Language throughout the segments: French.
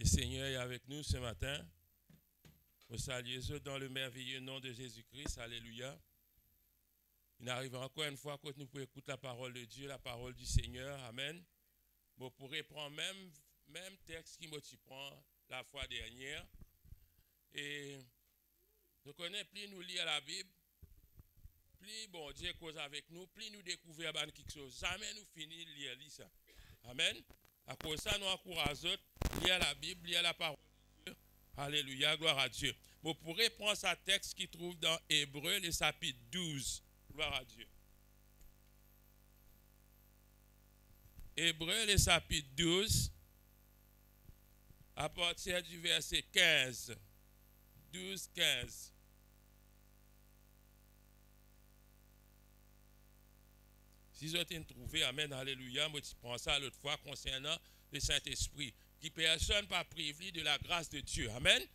Le Seigneur est avec nous ce matin. Nous saluons dans le merveilleux nom de Jésus-Christ. Alléluia. Il arrive encore une fois que nous pouvons écouter la parole de Dieu, la parole du Seigneur. Amen. Vous pourrez prendre même texte qui m'a prend la fois dernière. Et nous connaissons, plus nous lisons la Bible, plus bon Dieu cause avec nous, plus nous découvrons quelque chose. Jamais nous finissons de lire ça. Amen. À cause de ça, nous encourageons lire la Bible, lire la parole de Dieu. Alléluia, gloire à Dieu. Vous pourrez prendre ce texte qui trouve dans Hébreux, le chapitre 12. Gloire à Dieu. Hébreux, le chapitre 12, à partir du verset 15. 12, 15. Si je t'ai trouvé, amen, alléluia, moi tu prends ça l'autre fois concernant le Saint-Esprit, qui personne pas privé de la grâce de Dieu, amen.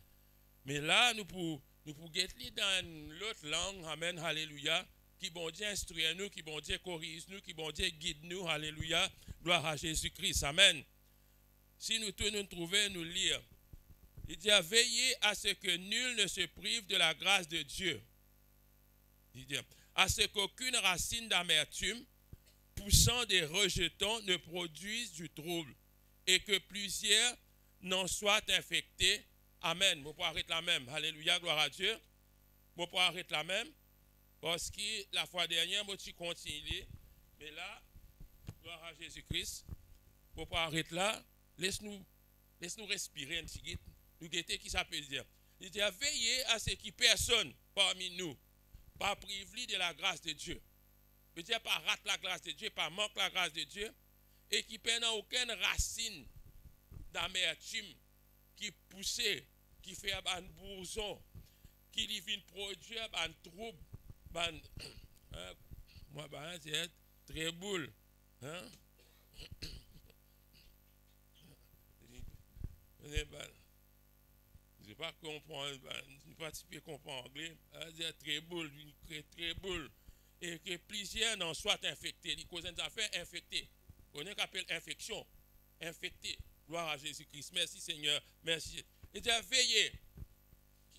Mais là, nous pouvons guetter dans l'autre langue, amen, alléluia, qui bon Dieu instruit nous, qui bon Dieu corrige nous, qui bon Dieu guide nous, alléluia, gloire à Jésus-Christ, amen. Si nous tous nous trouvons, nous lire. Il dit, veillez à ce que nul ne se prive de la grâce de Dieu. Il dit, à ce qu'aucune racine d'amertume, poussant des rejetons, ne produise du trouble, et que plusieurs n'en soient infectés. Amen. Vous pouvez arrêter la même. Alléluia, gloire à Dieu. Vous pouvez arrêter la même. Parce que la fois dernière, moi, tu continues. Mais là, gloire à Jésus-Christ. Vous pouvez arrêter là. Laisse-nous respirer un petit peu. Nous guetter qui ça peut dire. Il dit, veillez à ce qui personne parmi nous, pas privé de la grâce de Dieu. Veut dire pas rate la grâce de Dieu, pas manque la grâce de Dieu, et qui n'a aucune racine d'amertume qui pousse, qui fait un bourgeon, qui vient produire un trouble, moi, c'est très boule. Hein? Je ne sais pas comprendre, je ne sais pas si je comprends anglais, c'est très boule, très boule. Et que plusieurs n'en soient infectés. Il cause des affaires infectées. On est qu'appelle infection. Infecté. Gloire à Jésus-Christ. Merci Seigneur. Merci. Il dit veiller.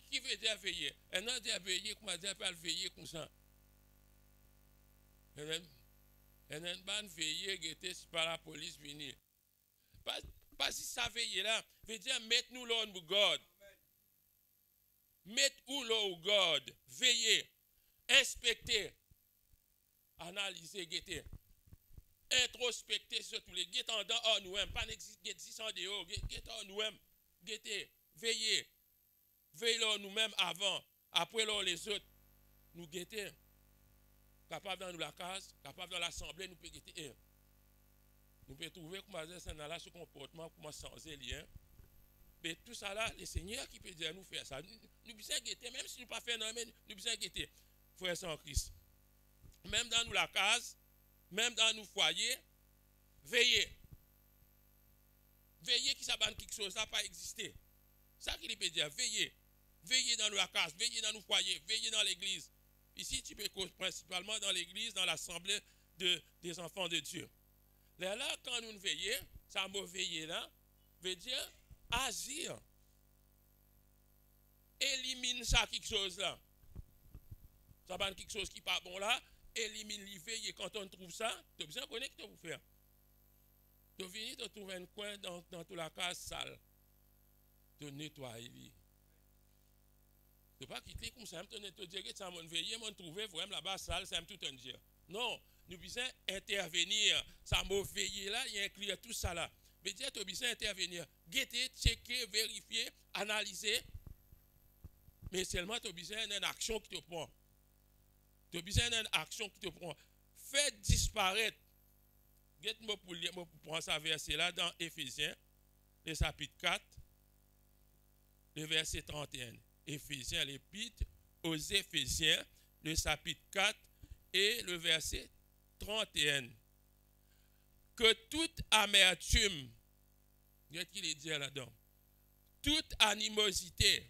Qui veut dire veiller? Et non dire veiller, comment dire pas veiller comme ça. Et non pas veiller, guetter si par la police venir. Pas si ça veiller là. Veut dire mettez-nous là où God. Mettez-nous là où God. Veiller. Inspecter. Analyser, guetter, introspecter sur tous les guettants en nous-mêmes, pas n'existe en dehors, guettants en nous-mêmes, guetter, veiller en nous-mêmes avant, après là les autres, nous guetter, capable dans la case, capable dans l'assemblée, nous pouvons guetter, nous pouvons trouver comment ça dans ce comportement, comment changer lien, mais tout ça là, le Seigneur qui peut dire nous faire ça, nous besoin guetter, même si nous pas faire non, mais nous besoin guetter, frères en Christ. Même dans nous la case, même dans nos foyers, veillez. Veillez qui ça va quelque chose, ça n'a pas existé. Ça qu'il peut dire, veillez. Veillez dans la case, veillez dans nos foyers, veillez dans l'église. Ici, tu peux causer principalement dans l'église, dans l'assemblée des enfants de Dieu. Là, quand nous veillons, ça mot veiller là, veut dire agir. Élimine ça quelque chose là. Ça va quelque chose qui n'est pas bon là. Élimine l'IV et quand on trouve ça, tu as besoin de connaître ce que vous faire. Tu viens de trouver un coin dans toute la case sale. Tu nettoies. Tu ne pas quitter comme ça, tu te dire que ça m'a veillé, m'a trouvé vraiment là-bas sale, ça me tout un dire. Non, nous besoin intervenir. Ça m'a veillé là, il inclut tout ça là. Mais dire tu as besoin d'intervenir. Guetter, checker, vérifier, analyser. Mais seulement tu as besoin d'une action qui te prend. Tu as besoin d'une action qui te prend. Faites disparaître. Moi pour prendre ça verset là dans Éphésiens, le chapitre 4, le verset 31. Éphésiens, l'épître aux Éphésiens, le chapitre 4 et le verset 31. Que toute amertume, qu'est-ce qu'il est dit là-dedans? Toute animosité,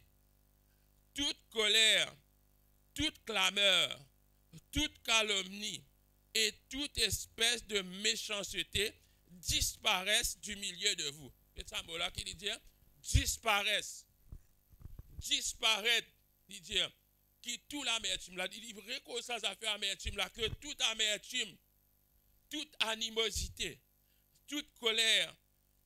toute colère, toute clameur, toute calomnie et toute espèce de méchanceté disparaissent du milieu de vous. C'est ça mot-là qu'il dit, disparaissent. Disparaître, il dit, qui tout l'amertume là, il récolte ça fait amertume là, que toute amertume, toute animosité, toute colère,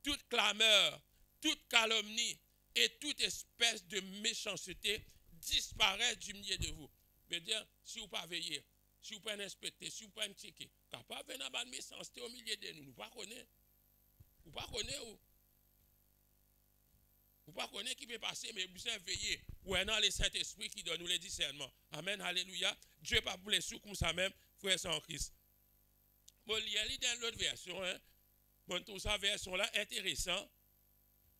toute clameur, toute calomnie et toute espèce de méchanceté disparaissent du milieu de vous. Je veux dire, si vous ne pas veiller, si vous ne pas inspecter, si vous ne pas checker, capable de venir dans la méchanceté au milieu de nous, nous ne pas connaître. Vous ne pas connaître. Vous ne pas connaître qui peut passer, mais vous veiller. Ou est dans le Saint-Esprit qui donne nous les discernements. Amen, alléluia. Dieu pas pour les sous comme ça même, frère sans Christ. Bon, il y a dans l'autre version, hein. Bon, tout ça, version là, intéressant.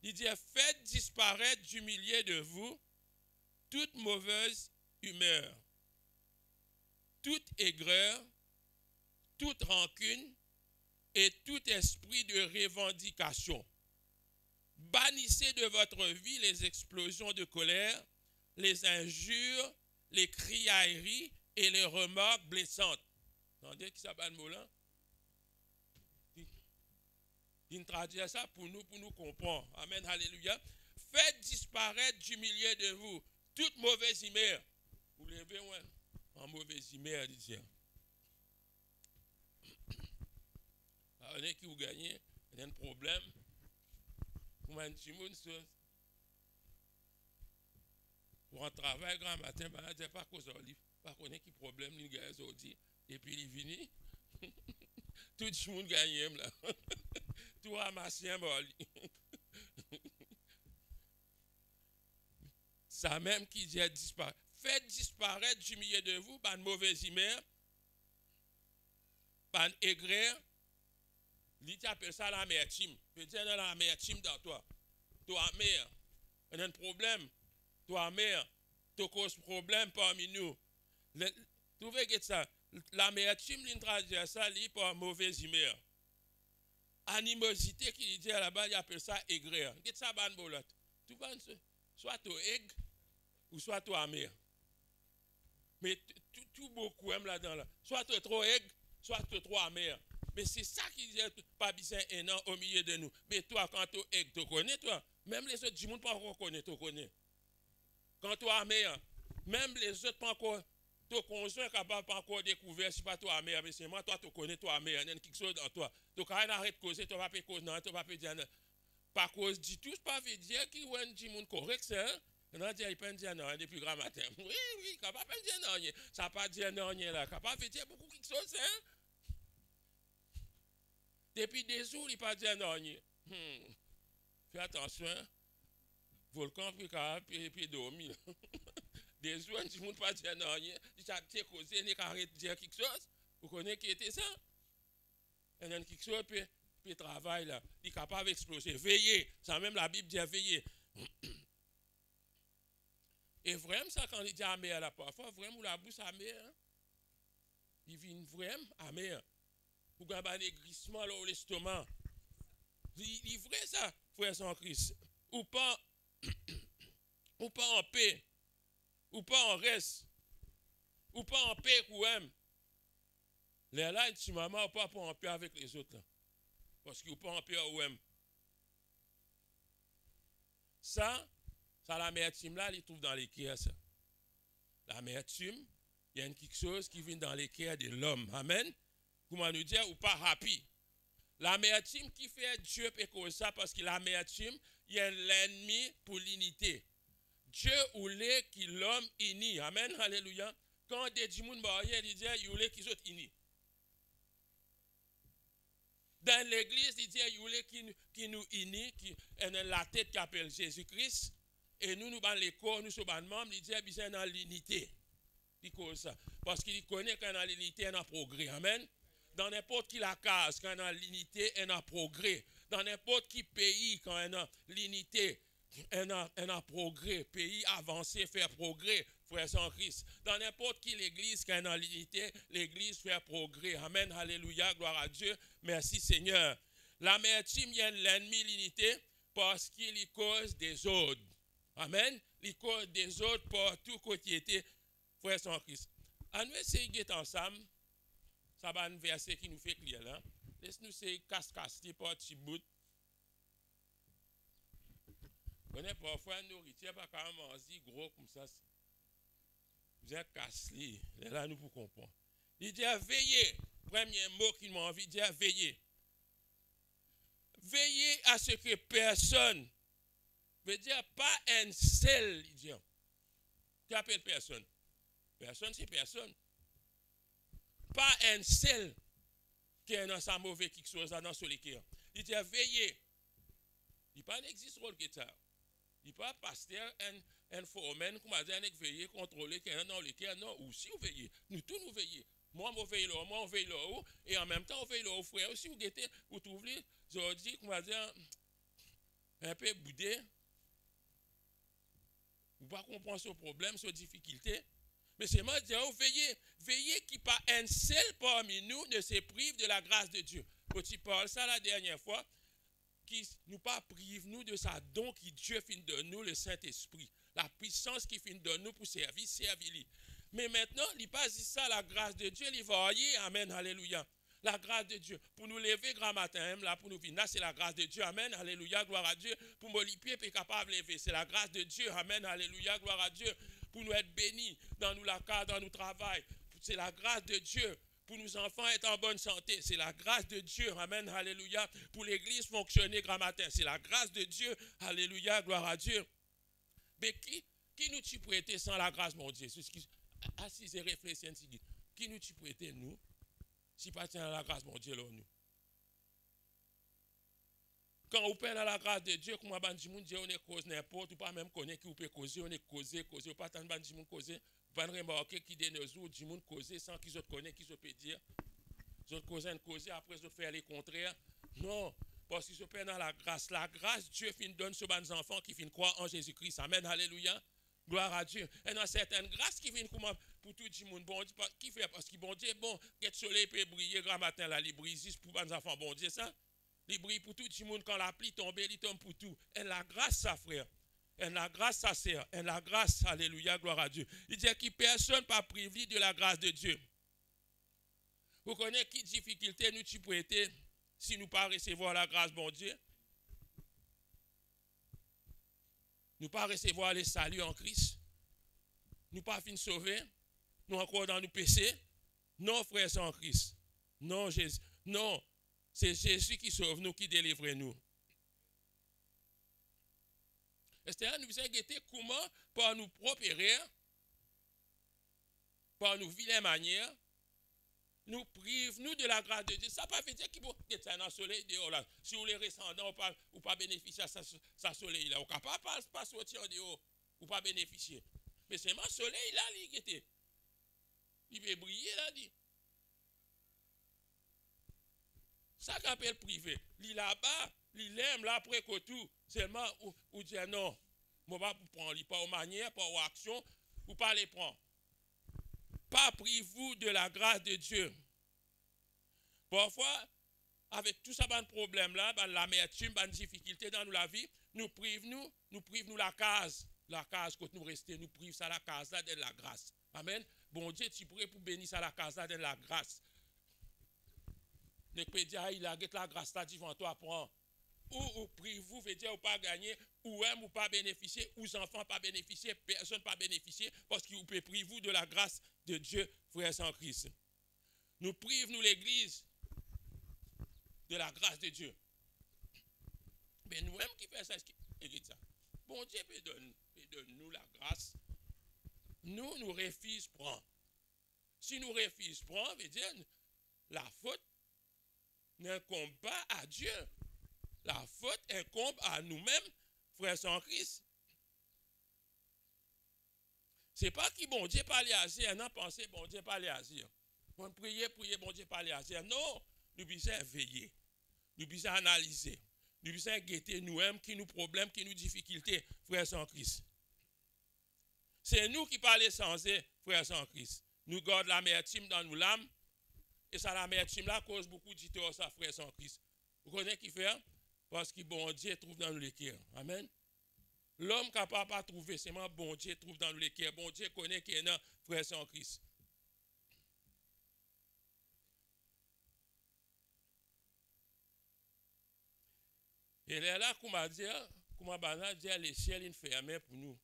Il dit, faites disparaître du milieu de vous toute mauvaise humeur, toute aigreur, toute rancune et tout esprit de revendication. Bannissez de votre vie les explosions de colère, les injures, les criailleries et les remarques blessantes. Entendez qui ça le mot là? Il traduit ça pour nous comprendre. Amen, alléluia. Faites disparaître du milieu de vous toute mauvaise humeur. Vous levez en mauvaise humeur, dit. Alors, on est qui vous gagnez, il y a un problème. Pour un petit monde, pour un travail grand matin, ben, je ne pas cause de livre. Pas qu'on ait qui problème, il gagne aujourd'hui. Et puis il vient. Tout le monde gagne là. Tout ramassé un bol. Ça même qui dit disparaître. Faites disparaître du milieu de vous par une mauvaise humeur, par une aigreur. Il appelle ça l'amertume. Peut-être l'amertume dans toi. Toi, amer. On a un problème. Toi, amer. Tu causes problème parmi nous. Tu veux que ça. L'amertume, il traduit ça par mauvaise humeur. Animosité qui dit là-bas, il appelle ça aigreur. Qu'est-ce que ça va bolotte? Tu penses, soit tu aigre ou soit tu amer. Mais tout beaucoup aime là-dedans. Là. Soit tu es trop aigre, soit tu es trop amer. Mais c'est ça qui dit pas bien un an au milieu de nous. Mais toi, quand tu es aigre, tu connais, toi. Même les autres du monde pas encore connaît, tu connais. Quand tu es amer, même les autres pas encore. Ton conjoint capable pas encore découvert si pas toi amer, mais c'est moi, toi, tu connais toi amer, il y a quelque chose dans toi. Tu quand arrête de causer, tu vas pas causer, non, tu vas pas dire non. Pas cause du tout, pas veut dire qu'il y a un monde correct, c'est hein. Non, il peut dire non, depuis grand matin. Oui, capable de dire non, ça pas dire non, là, capable de dire beaucoup quelque chose, hein. Depuis des jours, il pas dire non. Fais attention, hein. Volcan puis dormir. Des jours, tu ne peux pas dire non, tu as causé, tu arrête de dire quelque chose. Vous connaissez qui était ça? Il y a quelque chose, puis travail là, il est capable d'exploser. Veillez, ça même la Bible dit veillez. Et vraiment, ça, quand il dit amer là, parfois, vraiment, la bouche amère. Hein? Il vient vraiment amer. Pour gagner un aigrissement là, au l'estomac. Il est vrai ça, frère sans Christ. Ou pas en paix. Ou pas en reste, ou pas en paix ou même. Les là, si maman ou pas en paix avec les autres. Là. Parce qu'ils ne sont pas en paix ou même. Ça l'amertume là, il trouve dans les cœurs. L'amertume, il y a quelque chose qui vient dans les cœurs de l'homme. Amen. Comment nous dire, ou pas happy. L'amertume qui fait Dieu peut comme ça, parce que l'amertume, il y a l'ennemi pour l'unité. Dieu voulait que l'homme uni. Amen, alléluia. Quand des gens mariés, il dit, il voulait qu'ils soient unis. Dans l'église, il dit, il voulait qu'ils nous unissent, qui est la tête qui appelle Jésus-Christ. Et nous, dans les corps, nous sommes membres, il dit, il est dans l'unité. Parce qu'il connaît qu'on a l'unité, on a progrès. Amen. Dans n'importe qui la case, quand on a l'unité, on a progrès. Dans n'importe qui pays, quand on a l'unité, on a progrès. Pays avancé, faire progrès, frère sans Christ. Dans n'importe qui l'église, quand on a l'unité, l'église fait progrès. Amen, alléluia, gloire à Dieu. Merci Seigneur. L'amertume vient de l'ennemi, l'unité, parce qu'il cause des autres. Amen. Il cause des autres pour tout côté, frère sans Christ. On va essayer d'être ensemble. Ça va un verset qui nous fait clair là. Laisse-nous essayer casse-casse, pas petit bout. connaissez parfois une nourriture, pas quand même manger gros comme ça. Vous êtes cassé. Là, nous pour comprendre. Il dit veillez. Premier mot qu'il m'a envie de dire, veillez. Veillez à ce que personne, veut dire pas un seul, il dit. Qui appelle personne? Personne, c'est personne. Pas un seul qui est dans sa mauvaise quelque chose dans ce liquide. Il dit veillez. Il pas n'existe rôle que ça. Il pas pasteur, un foreman, comme on dit, veiller, contrôler, qui est dans le liquide. Non, aussi vous veillez. Nous tous nous veillons. Moi, je veille là, moi, on veille là, et en même temps, on veille là, au frère. Si vous guettez, vous trouvez, je dis, comme on dit, un peu boudé, vous ne pas comprendre ce problème, ce difficulté. Mais c'est moi dire, veillez, veillez qu'il pas un seul parmi nous ne se prive de la grâce de Dieu. Petit Paul, ça la dernière fois, qui nous pas prive nous de sa don qui Dieu fin de nous, le Saint-Esprit. La puissance qui fin de nous pour servir. Mais maintenant, il pas dit ça, la grâce de Dieu, il va y amen, alléluia. La grâce de Dieu. Pour nous lever grand matin, là, pour nous venir, là, c'est la grâce de Dieu, amen, alléluia, gloire à Dieu. Pour me lipier, puis capable de lever, c'est la grâce de Dieu, amen, alléluia, gloire à Dieu. Pour nous être bénis dans nous la casa, dans nous travail, c'est la grâce de Dieu. Pour nos enfants être en bonne santé, c'est la grâce de Dieu, amen, alléluia. Pour l'église fonctionner grand matin, c'est la grâce de Dieu, alléluia, gloire à Dieu. Mais qui nous t'y prêter sans la grâce, mon Dieu? Assis et réfléchis, qui nous t'y prêter, nous? Si pas tient à la grâce, mon Dieu, là, nous. Quand vous prenez la grâce de Dieu, comme on dit, on est cause n'importe, ou pas même connaître qui vous peut causer, on est causé, ou pas tant de gens causer, vous pas remarquer qui des nous dit moun causer sans qu'ils autres connaissent, qu'ils peut dire. Ils autres causer, après ils autres faire les contraires. Non, parce qu'ils se prennent dans la grâce, Dieu fin donne ce bons enfants qui fin croire en Jésus-Christ. Amen, alléluia. Gloire à Dieu. Et dans certaines grâces qui viennent pour tout le monde, bon Dieu, qui fait parce que bon Dieu, bon, que le soleil peut briller grand matin là, il brille juste pour les enfants, bon Dieu, ça. Il brille pour tout le monde quand la pluie tombe, il tombe pour tout. Et la grâce, ça, frère. Et la grâce, ça sert. Et la grâce, alléluia, gloire à Dieu. Il dit que personne pas privé de la grâce de Dieu. Vous connaissez qui difficulté nous tu peux être si nous pas recevoir la grâce, bon Dieu? Nous pas recevoir le salut en Christ. Nous pas fin sauver. Nous encore dans nos péchés. Non, frères, c'est en Christ. Non, Jésus. Non, c'est Jésus qui sauve nous, qui délivre nous. C'est-à-dire, nous avons guetté comment, par nous propres erreurs, par nos vilaines manières, nous prive nous de la grâce de Dieu. Ça ne veut pas dire qu'il faut être dans le soleil dehors là. Si vous les descendants ou pas bénéficier de ce soleil là, vous ne pouvez pas sortir en dehors ou pas bénéficier. Mais c'est mon soleil là, il veut briller là, dit. Ça qu'on appelle privé. Il là-bas, il aime là après que tout, seulement ou dire non, je ne vais pas prendre, pas aux manières, pas aux actions, ou pas les prendre. Pas prive-vous de la grâce de Dieu. Parfois, avec tout ça, ban problème là, l'amertume, ban difficulté dans la vie, nous prive la case que nous restons, nous prive ça la case là de la grâce. Amen. Bon Dieu, tu pourrais pour bénir ça la case là de la grâce. Ne peut dire il a la grâce là devant toi prend. Ou prive-vous veut dire ou pas gagner, ou aime ou pas bénéficier, ou enfants pas bénéficier, personne pas bénéficier, parce qu'il peut priver de la grâce de Dieu, frères en Christ. Nous prive nous l'église de la grâce de Dieu. Mais nous-mêmes qui faisons ça, bon Dieu peut donner nous la grâce. Nous refusons prendre. Si nous refusons prendre, veut dire la faute n'incombe pas à Dieu. La faute incombe à nous-mêmes, frères en Christ. Ce n'est pas que bon Dieu parle à Dieu, non, pensez bon Dieu parle à Dieu. On prie, bon Dieu parle à Dieu. Non, nous devons veiller. Nous devons analyser. Nous devons guetter nous-mêmes qui nous problèmes, qui nous difficultés, frères en Christ. C'est nous qui parlons sans eux, frères en Christ. Nous gardons l'amertume dans nos l'âme. Et ça, l'amertume là cause beaucoup de tort, ça, frères en Christ. Vous connaissez qui fait? Parce que bon Dieu trouve dans le cœur. Amen. L'homme capable de trouver, c'est moi, bon Dieu trouve dans le cœur. Bon Dieu connaît qui est dans frère en Christ. Et là, comme on dit, comment banal dire les ciels ils fermés pour nous.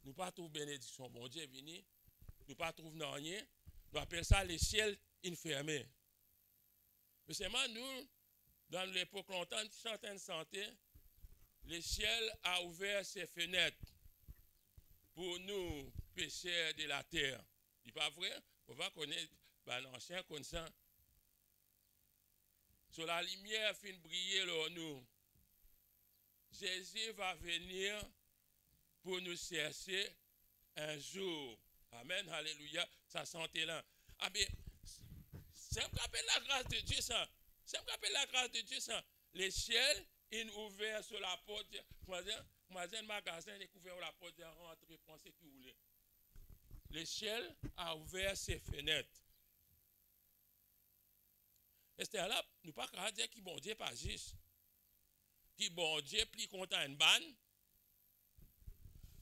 Nous pas trouver bénédiction. Bon Dieu vini, nous pas trouver rien. Nous appelons ça les ciels fermés. Mais seulement nous, dans l'époque longtemps, certaines santé, le ciel a ouvert ses fenêtres pour nous, pécheurs de la terre. Il n'est pas vrai? On va connaître l'ancien comme ça. Sur la lumière fin briller là nous. Jésus va venir pour nous chercher un jour. Amen, alléluia. Ça santé là. Ah bien, ça me rappelle la grâce de Dieu ça. Ça me rappelle la grâce de Dieu ça. Les ciels, ils ouverts sur la porte. Moi, un magasin, il ouvert la porte, il rentre, prend ce qu'il voulait. Le ciel a ouvert ses fenêtres. Et c'est là, nous ne pouvons pas dire que bon Dieu pas juste. Que bon Dieu plus content une banne.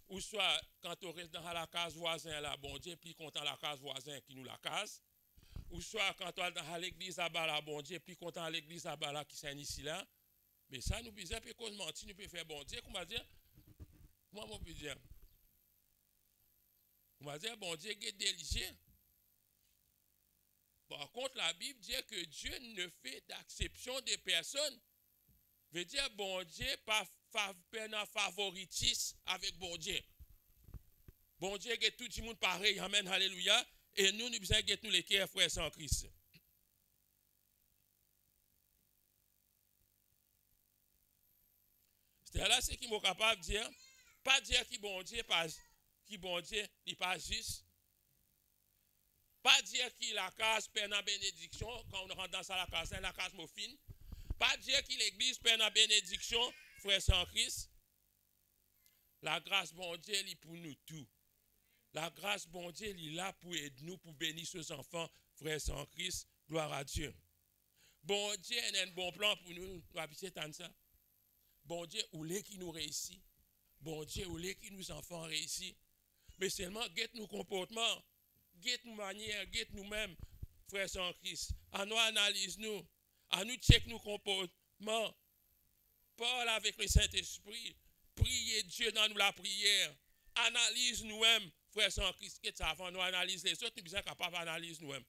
Ou soit, quand on reste dans la case voisin, là, bon Dieu plus content la case voisin qui nous la case. Ou soit, quand on est dans l'église là-bas, là, bon Dieu plus content l'église là-bas, là, qui s'est ici là. Mais ça, nous pouvons faire cause mentir, nous pouvons faire bon Dieu. Comment dire? Comment on peut dire? Comment dire? Bon Dieu est déligieux. Par contre, la Bible dit que Dieu ne fait d'acception des personnes. Veut dire, bon Dieu, pas favoritisme avec bon Dieu. Bon Dieu, est tout le monde pareil. Amen, alléluia. Et nous, nous besoin de tous les cœurs, frères sans Christ. C'est là ce qui m'est capable de dire. Pas dire que bon Dieu n'est pas juste. Pas dire que la case perd la bénédiction. Quand on rentre dans la case morphine. Pas dire que l'église perd la bénédiction, frères sans Christ. La grâce bon Dieu est pour nous tous. La grâce bon Dieu est là pour aider nous, pour bénir ses enfants, frères sans Christ. Gloire à Dieu. Bon Dieu a un bon plan pour nous. Nous habiter tant ça. Bon Dieu, où est qui nous réussit? Bon Dieu, où est qui nous enfants réussit? Mais seulement, guette nos comportements, guette nos manières, guette nous-mêmes, frères sans Christ. À nous analyse nous, à nous check nos comportements. Parle avec le Saint-Esprit. Priez Dieu dans nous la prière. Analyse nous-mêmes, frères sans Christ. Qu'est-ce que ça avant nous analyse les autres, nous sommes capables d'analyser nous-mêmes.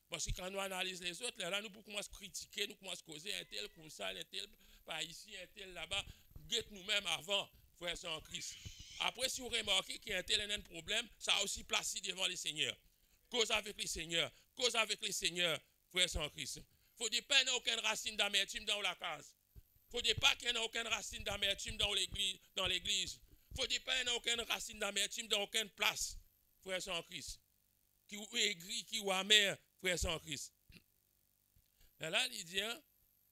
Parce que quand nous analysons les autres, là, nous pouvons commencer à critiquer, nous commençons à causer un tel comme ça, un tel par ici, un tel là-bas. Guette nous-mêmes avant, frères sans Christ. Après, si vous remarquez qu'il y a un tel un problème, ça a aussi placé devant les seigneurs. Cause avec les seigneurs, frères sans Christ. Il faut dire qu'il n'y ait aucune racine d'amertume dans la case. Il faut dire pas qu'il n'y ait aucune racine d'amertume dans l'église. Il faut dire qu'il n'y ait aucune racine d'amertume dans aucune place, frères sans Christ. Qui ou aigri, qui ou amer, frères sans Christ. Et là, il dit,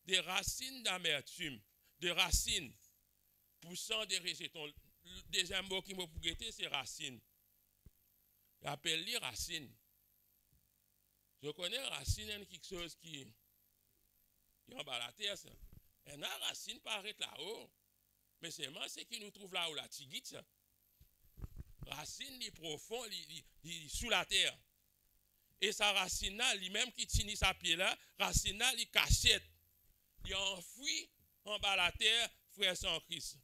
des racines d'amertume, des racines poussant des rejetons. Le deuxième mot qui m'a pour guetter, c'est racine. J'appelle les racines. Je connais racine, c'est quelque chose qui est en bas de la terre. Et la racine paraît là-haut. Mais c'est moi ce qui nous trouve là-haut, la tigite. Racine, est profond, est sous la terre. Et sa racine là, lui-même qui tient sa pied là, racine là, il cachette. Il enfoui en bas de la terre, frère sans Christ.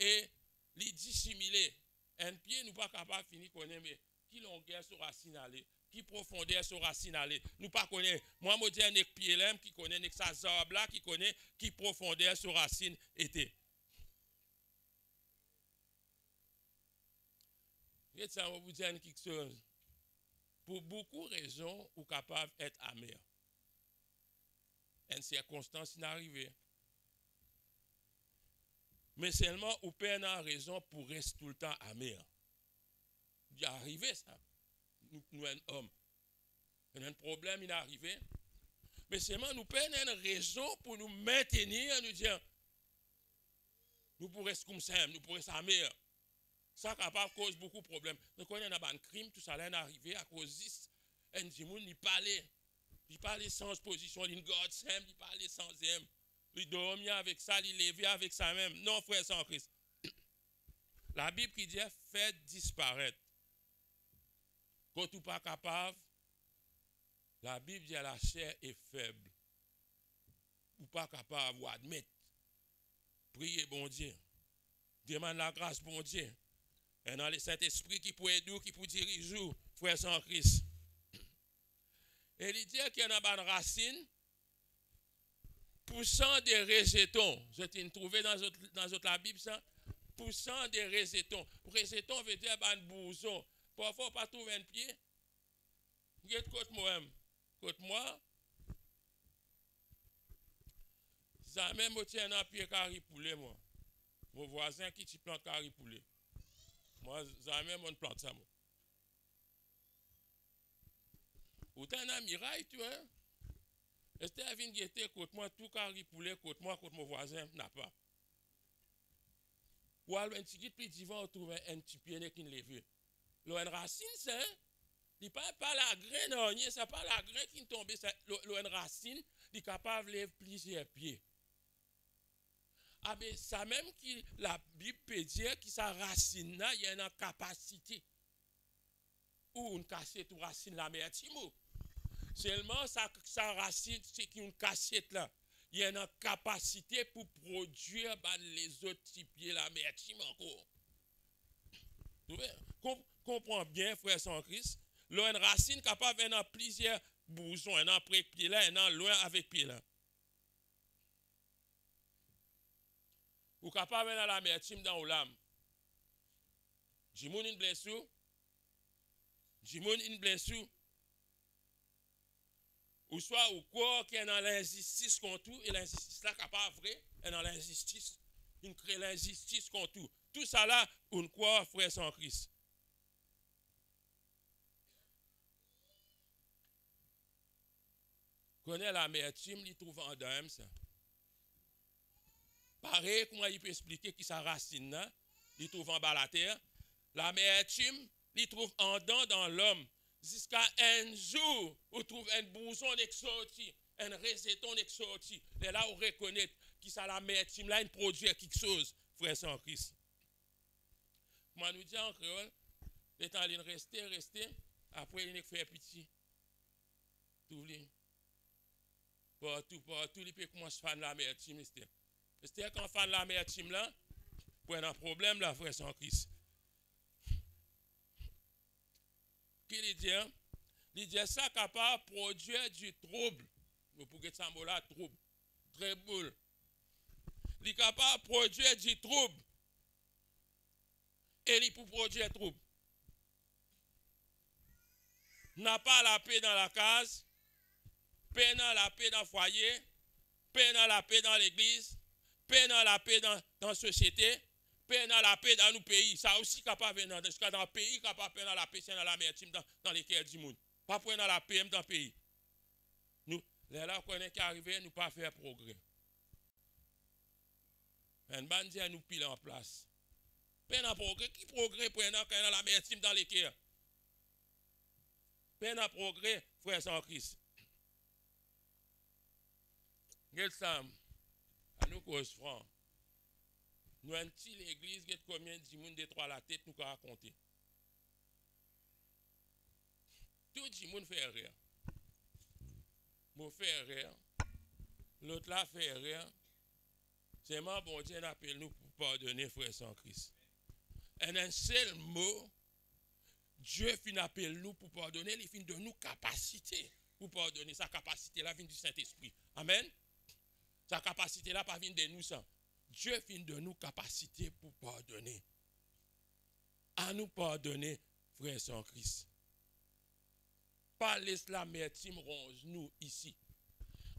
Et il dissimulé. Un pied, nous pas capable de finir connaître, mais qui longueur sur racine aller, qui profondeur sur racine aller. Nous pas connaître. Moi, je dis un pied là, qui connaît sa zarbe là, qui connaît qui profondeur sur racine était. Et ça, on vous dire quelque chose. Pour beaucoup de raisons, vous êtes capable d'être amer. Une circonstance n'arrive. Mais seulement, vous perdez une raison pour rester tout le temps amer. Il est arrivé ça. Nous, un homme. Il y a un problème, il est arrivé. Mais seulement, nous perdons une raison pour nous maintenir, nous dire, nous pourrons rester comme ça, nous pourrons rester amer. Ça capable cause beaucoup de problèmes. Nous connaissons un crime, tout ça là est arrivé à cause de un dimoun, il parlait sans position, il garde simple, il parlait sans aime. Il dormait avec ça, il levait avec ça même. Non, frère sans Christ. La Bible qui dit, faites disparaître. Quand tu n'es pas capable, la Bible dit, la chair est faible. Ou pas capable d'admettre. Priez, bon Dieu. Demande la grâce, bon Dieu. Et dans le Saint-Esprit qui peut aider, qui peut diriger, frère sans Christ. Et il dit qu'il y a une racine, poussant des rejetons. Je t'ai trouvé dans la Bible ça. Poussant des rejetons. Rejetons veut dire un bourson. Parfois, pas trouver un pied. Regarde côté moi. Côté moi. Ça même tient un pied carré poulet, moi. Mon voisin qui t'y plante carré poulet. Moi, ça même on plante ça, moi. Ou t'as un miraille, tu vois. Est-ce que tu as vu guetter côté moi, tout carré poulet, côté moi, côté mon voisin, n'a pas. Ou alors un petit plus divan, on trouve un petit pied qui ne lève. Une racine, ça, il pas la graine, non, c'est pas la graine qui tombe, une racine, il est capable de lever plusieurs pieds. Ah ben, ça même qui la Bible peut dire que sa racine là, il y a une capacité. Ou une cassette ou racine la mertimo. Seulement sa racine, c'est une cassette là. Il y a une capacité pour produire les autres types de la mertimo encore. Comprends bien, frère sans Christ. Là, une racine capable d'avoir plusieurs bousons, un après pied là, un loin avec pied là. Ou capable d'avoir l'amertume dans l'âme. Jimoun une blessure. Jimoun une blessure. Ou soit au corps qui est dans l'injustice contre tout, et l'injustice là capable vrai, et dans l'injustice, il crée l'injustice contre tout. Tout ça là, on croit, frère sans Christ. Connaît l'amertume, il trouve en dedans ça. Pareil, comment il peut expliquer qui sa racine là, il trouve en bas la terre. L'amertume, il trouve en dedans dans l'homme. Jusqu'à un jour, on trouve un bourson sorti, un rejeton sorti. Et là, on reconnaît qui ça l'amertume là, il produit quelque chose, frère sans Christ. Moi, nous disons en créole, les temps, il rester, après, il fait petit. Tout le partout, il peut commencer à faire de l'amertume. C'est-à-dire quand on fait de l'amertume là, pour un problème là, frère sans Christ. Qu'il dit, il dit ça capable de produire du trouble. Vous pouvez ça là, trouble. Très boule. Il est capable de produire du trouble. Et il peut produire trouble. N'a pas la paix dans la case, paix dans la paix dans le foyer, paix dans la paix dans l'église, paix dans la paix dans la société, paix dans la paix dans nos pays. Ça aussi capable dans le pays, capable de dans la paix, c'est dans l'amertume dans les cœurs du monde. Pas pour dans la paix dans le pays. Nous, là, qu'on est arrivé, nous pas faire progrès. Un bandit nous pile en place. Paix dans progrès, qui progrès pour dans l'amertume dans les cœurs? Paix dans progrès, frère sans Christ. Regarde ça, à nous cause franc. Nous avons petit l'église, combien de monde détruit la tête, nous pouvons raconter. Tout le monde fait rire. Moi fait rire. L'autre là fait rire. C'est moi, bon Dieu, appelle nous pour pardonner, frère sans Christ. Et un seul mot, Dieu finit appelle nous pour pardonner, il finit de nous capacité pour pardonner. Sa capacité là vient du Saint-Esprit. Amen. Sa capacité là pas vient de nous ça. Dieu finit de nous capacité pour pardonner. À nous pardonner, frère sans Christ. Pas laisse l'amertume ronge nous ici.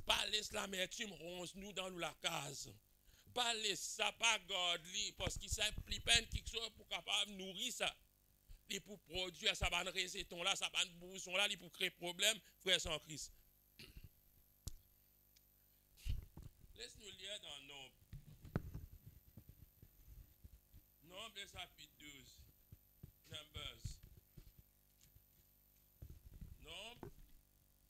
Pas laisse l'amertume ronge nous dans la case. Pas laisse ça, pas garder parce qu'il s'applique peine quelque chose pour capable nourrir ça. Il pour produire ça va rejeton là, ça va bousson là, il pour créer problème, frère sans Christ. Laisse-nous lire dans Nombre. Nombre chapitre 12. Numbers. Nombre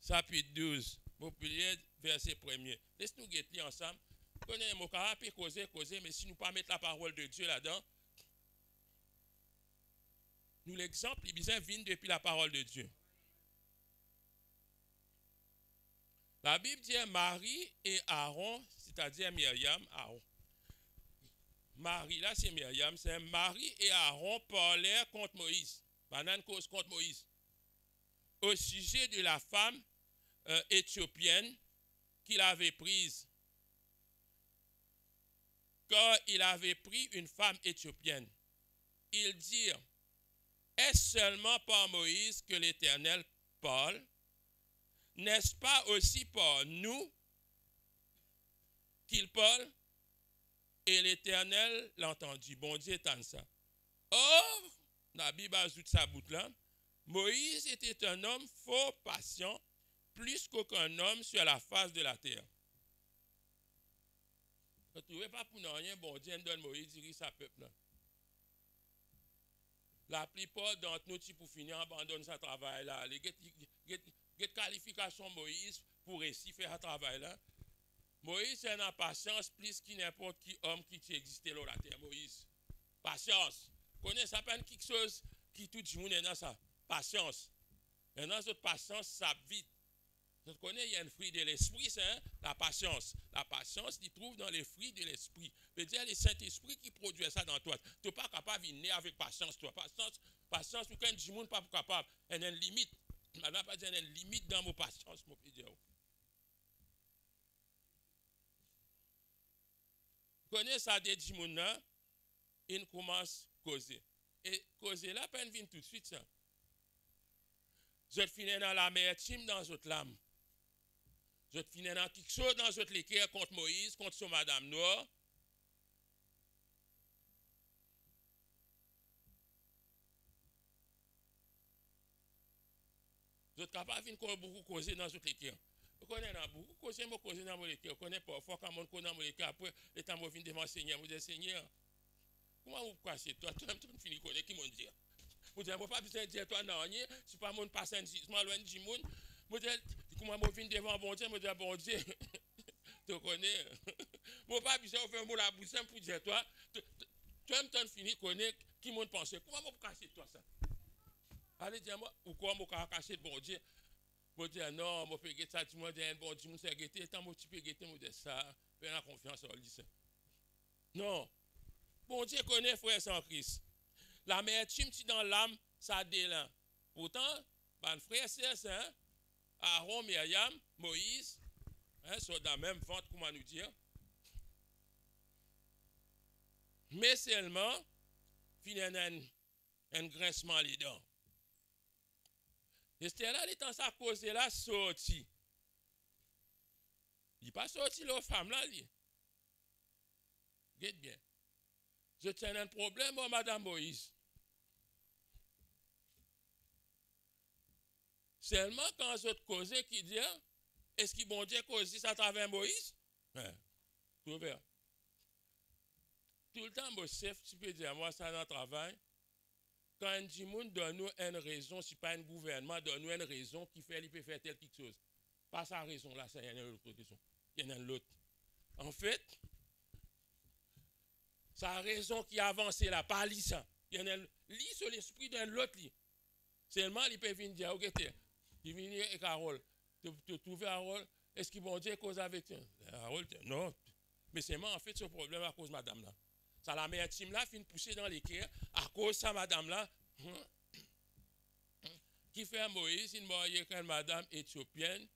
chapitre 12. Vous pouvez verset 1er. Laisse-nous guetter ensemble. Connaissez mon caractère, causer, mais si nous ne pas mettre la parole de Dieu là-dedans, nous l'exemple, il vient depuis la parole de Dieu. La Bible dit Marie et Aaron, c'est-à-dire Myriam, Aaron. Marie, là c'est Myriam, c'est Marie et Aaron parlèrent contre Moïse. Pendant une cause contre Moïse. Au sujet de la femme éthiopienne qu'il avait prise. Car il avait pris une femme éthiopienne. Ils dirent, est-ce seulement par Moïse que l'Éternel parle? N'est-ce pas aussi par nous qu'il parle? Et l'Éternel l'entendit. Bon Dieu étend ça. Or, la Bible ajoute sa bout là, Moïse était un homme fort patient, plus qu'aucun homme sur la face de la terre. Vous ne trouvez pas pour rien, bon Dieu donne Moïse dirige sa peuple là. La plupart d'entre nous, qui pour finir, abandonnent ce travail là. Les qualifications Moïse pour réussir faire ce travail là. Moïse est en patience plus que n'importe qui homme qui existait dans la terre. Moïse. Patience. Connaissez ça pas quelque chose qui tout le monde est dans ça. Patience. Et dans cette patience, ça vite. Vous connaissez, il y a un fruit de l'esprit, c'est hein? La patience. La patience, il trouve dans les fruits de l'esprit. C'est-à-dire le Saint-Esprit qui produit ça dans toi. Tu n'es pas capable de venir avec patience, toi. Patience, pour qu'un du monde pas capable. Il y a une limite. Madame pas dit, il y a une limite dans mon patience, mon pédiatre. Vous connaissez ça des du monde là, il commence à causer. Et causer là, peine vient tout de suite ça. Je finis dans l'amertume dans votre lame. Je finis dans quelque chose dans votre l'équerre contre Moïse, contre son madame Noire. Vous êtes capable de beaucoup causer dans votre l'équerre. Vous connaissez beaucoup causer, moi causer dans mon l'équerre. Vous connaissez parfois quand on connaît dans mon l'équerre, après, les temps où je viens devant le Seigneur, vous dites Seigneur, comment vous cassez toi? Toi-même, tu finis de connaître qui m'ont dit. Vous dites, je ne pas besoin de dire toi non, rien, si pas mon passé un jugement loin du monde. Vous dites, comment je viens devant bon Dieu, je dis, bon Dieu, tu connais. Je ne pas besoin de faire mon la bouche pour dire toi, toi-même, tu finis de connaître qui m'ont pensé. Comment vous cassez toi ça? Allez, dis-moi, ou quoi, je vais cacher bon Dieu. Je dis, non, je peux ça, tu me dis, bon Dieu, je sais guetter, tant que tu peux guetter, je dis ça, fais la confiance en lui. Non. Bon Dieu connaît frère sans Christ. La l'amertume dans l'âme, ça délan. Pourtant, ben frère, c'est ça, hein? Aaron, Myriam, Moïse, hein, sont dans la même vente, comment nous dire. Mais seulement, finalement, un grincement les dents. Et c'était là, les temps, ça cause là, sorti. Il n'est pas sorti, la femme là, lui. Regarde bien. Je tiens un problème, moi, Madame Moïse. Seulement quand je te cause qui dit, est-ce que bon Dieu cause ça à travers Moïse? Hein? Tout ouvert. Tout le temps, mon chef, tu peux dire, moi, ça dans le travail. Quand un dit, donne nous une raison, si pas un gouvernement, donne nous une raison qui fait, il peut faire telle quelque chose. Pas sa raison là, ça, il y a une autre raison. Il y en a une autre. En fait, sa raison qui a avancé là, pas lui ça. Il y en a lui sur l'esprit d'un autre lui. Seulement, il peut venir dire, ok, il vient dire, et Carole, tu trouves Carole, est-ce qu'il bon Dieu cause avec toi? Carole, non. Mais c'est moi, en fait, ce problème à cause de madame là. Ça, la mère team là, finit pousser dans l'équerre à cause de sa madame là. Qui fait Moïse, une mariée avec une madame éthiopienne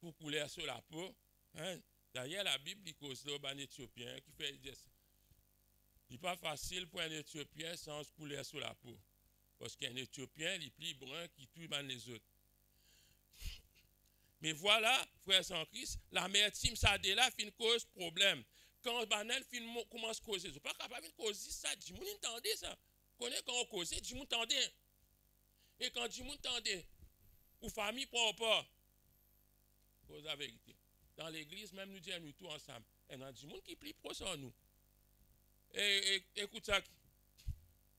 pour couler sur la peau. Hein? D'ailleurs, la Bible dit cause là, un éthiopien qui fait il n'est pas facile pour un éthiopien sans couler sur la peau. Parce qu'un éthiopien, il est plus brun qui tue les autres. Mais voilà, frère sans Christ, la mère Tim Sadela fait une cause problème. Quand Banel commence à causer, je ne suis pas capable de causer ça, du monde entendait ça. Connais quand on cause, du monde entendait. Et quand du monde entendait, ou famille prend pas, cause la vérité. Dans l'église, même nous disons nous tous ensemble. Et il y a du monde qui plie pro sur nous. Et écoute ça.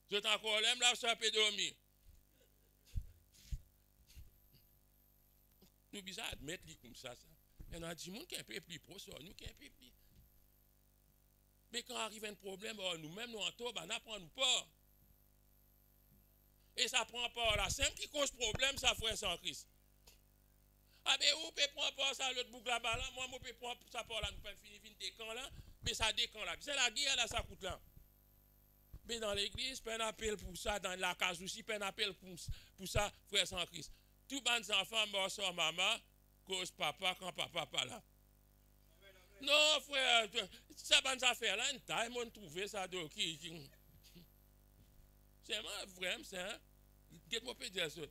Je t'en encore là, je peux dormir. Nous besoin admettre comme ça. Il y a du monde qui est un peu plus pro sur nous, qui est un peu plus. Mais quand arrive un problème, nous-mêmes, nous en tombe, on n'apprend nous pas. Et ça prend pas la simple qui cause problème, ça frère sans Christ. Ah ben, vous pouvez prendre pas ça, l'autre boucle là-bas, là, moi, je peux prendre ça par là, nous pouvons finir des camps là. Mais ça décant là. C'est la guerre là, ça coûte là. Mais dans l'église, pas un appel pour ça, dans la case aussi, pas un appel pour ça, frère sans Christ. Tous les enfants morts sur maman, cause papa, quand papa pas là. Non, frère, ça bonne affaire là, une taille, on trouvé ça de qui. C'est vraiment ça. Qu'est-ce que je dire ça?